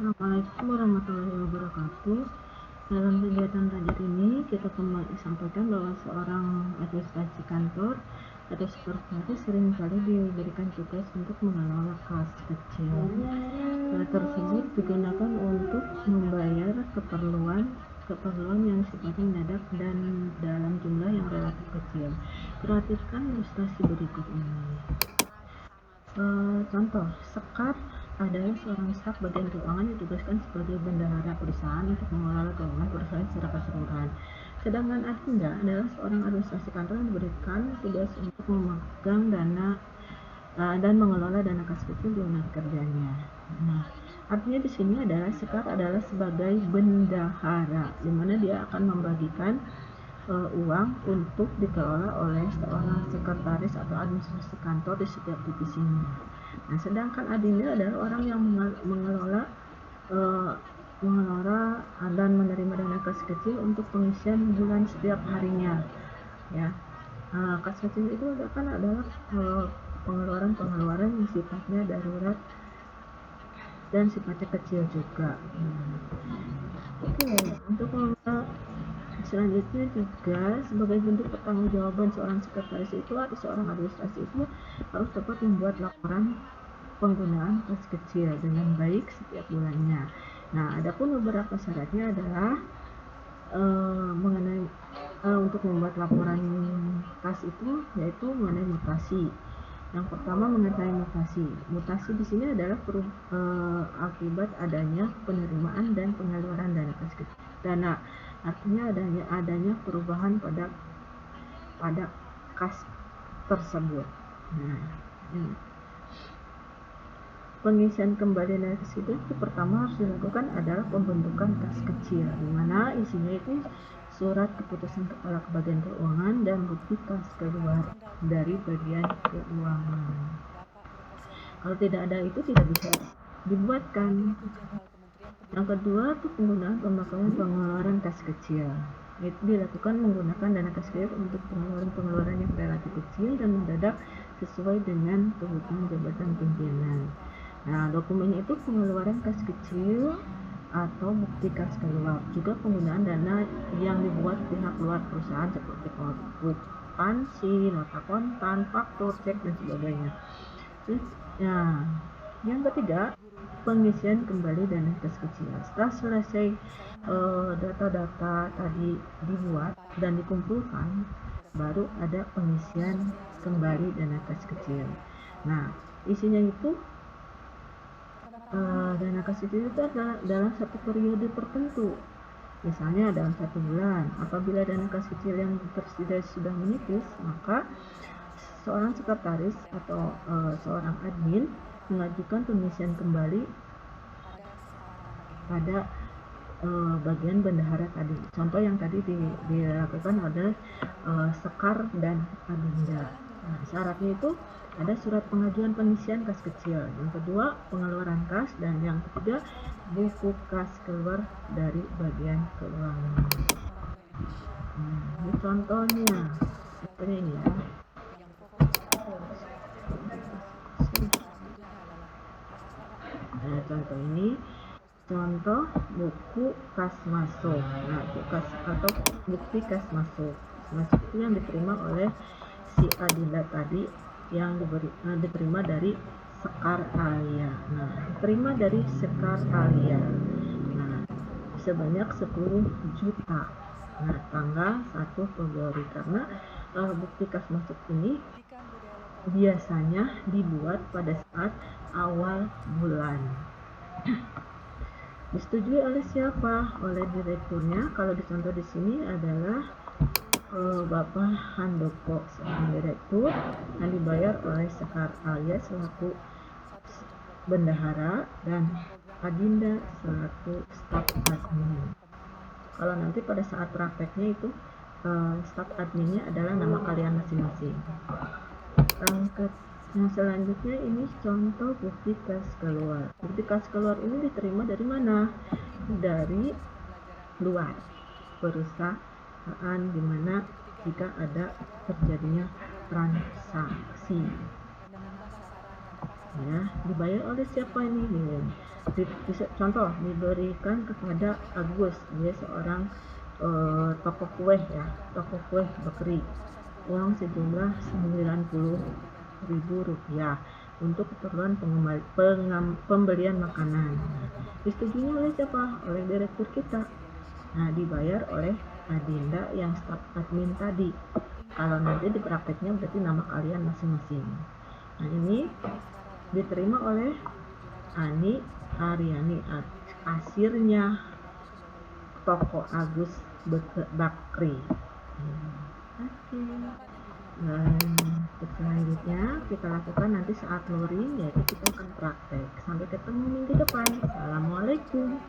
Assalamualaikum warahmatullahi wabarakatuh. Dalam kegiatan belajar ini kita kembali sampaikan bahwa seorang administrasi kantor atau sekretaris seringkali diberikan tugas untuk mengelola kas kecil. Tersebut digunakan untuk membayar keperluan yang sifatnya mendadak dan dalam jumlah yang relatif kecil. Perhatikan ilustrasi berikut ini. Contoh, Sekar adalah seorang staf bagian keuangan yang ditugaskan sebagai bendahara perusahaan untuk mengelola keuangan perusahaan secara keseluruhan. Sedangkan Adinda adalah seorang administrasi kantor yang diberikan tugas untuk memegang dana dan mengelola dana kas kecil di unit kerjanya. Nah, artinya di sini adalah Sekar adalah sebagai bendahara, di mana dia akan membagikan uang untuk dikelola oleh seorang sekretaris atau administrasi kantor di setiap divisinya. Nah, sedangkan Adinda adalah orang yang mengelola dan menerima dana kas kecil untuk pengisian bulan setiap harinya. Ya, kas kecil itu adalah pengeluaran yang sifatnya darurat dan sifatnya kecil juga. Oke, untuk selanjutnya juga sebagai bentuk pertanggungjawaban seorang sekretaris itu atau seorang administrasi itu harus dapat membuat laporan penggunaan kas kecil dengan baik setiap bulannya. Nah, adapun beberapa syaratnya adalah mengenai untuk membuat laporan kas itu yaitu mengenai mutasi. Yang pertama mengenai mutasi. Mutasi di sini adalah akibat adanya penerimaan dan penyaluran dana kas kecil. Dana artinya adanya perubahan pada kas tersebut. Nah, ini. Pengisian kembali dana kas itu pertama harus dilakukan adalah pembentukan kas kecil, di mana isinya itu surat keputusan kepala bagian keuangan dan bukti kas keluar dari bagian keuangan. Kalau tidak ada itu tidak bisa dibuatkan. Yang kedua itu penggunaan pemakaian pengeluaran kas kecil. Itu dilakukan menggunakan dana kas kecil untuk pengeluaran yang relatif kecil dan mendadak sesuai dengan kebutuhan jabatan pimpinan. Nah, dokumennya itu pengeluaran kas kecil atau bukti kas keluar. Juga penggunaan dana yang dibuat pihak luar perusahaan seperti kwitansi, nota kontan, faktur, cek dan sebagainya. Nah, yang ketiga pengisian kembali dana kas kecil. Setelah selesai data-data tadi dibuat dan dikumpulkan, baru ada pengisian kembali dana kas kecil. Nah, isinya itu dana kas kecil itu adalah dalam satu periode tertentu. Misalnya dalam 1 bulan. Apabila dana kas kecil yang tersedia sudah menipis, maka seorang sekretaris atau seorang admin mengajukan pengisian kembali pada bagian bendahara tadi. Contoh yang tadi dilakukan adalah Sekar dan Adinda. Nah, syaratnya itu ada surat pengajuan pengisian kas kecil, yang kedua pengeluaran kas, dan yang ketiga buku kas keluar dari bagian keuangan. Ini contohnya seperti ini ya. Nah, contoh ini contoh buku kas masuk. Nah, bukti kas masuk. Masuk itu yang diterima oleh si Adinda tadi yang diterima dari Sekar Alia. Nah, diterima dari Sekar Alia. Nah, sebanyak 10 juta. Nah, tanggal 1 Februari karena bukti kas masuk ini biasanya dibuat pada saat awal bulan. Disetujui oleh siapa? Oleh direkturnya. Kalau dicontoh di sini adalah Bapak Handoko sebagai direktur yang dibayar oleh Sekar Alia selaku bendahara dan Adinda selaku staf admin. Kalau nanti pada saat prakteknya itu staf adminnya adalah nama kalian masing-masing. Yang selanjutnya ini contoh bukti kas keluar. Bukti kas keluar ini diterima dari mana? Dari luar perusahaan, dimana jika ada terjadinya transaksi. Ya, dibayar oleh siapa ini? contoh diberikan kepada Agus, dia seorang toko kue ya, toko kue bakery, uang sejumlah Rp90.000 untuk keperluan pembelian makanan. Disetujui oleh siapa? Oleh direktur kita. Nah, dibayar oleh Adinda yang staf admin tadi. Kalau nanti di prakteknya berarti nama kalian masing-masing. Nah, ini diterima oleh Ani Aryani, kasirnya toko Agus Bakri. Oke. Dan selanjutnya kita lakukan nanti saat luring, yaitu kita akan praktek. Sampai ketemu minggu depan. Assalamualaikum.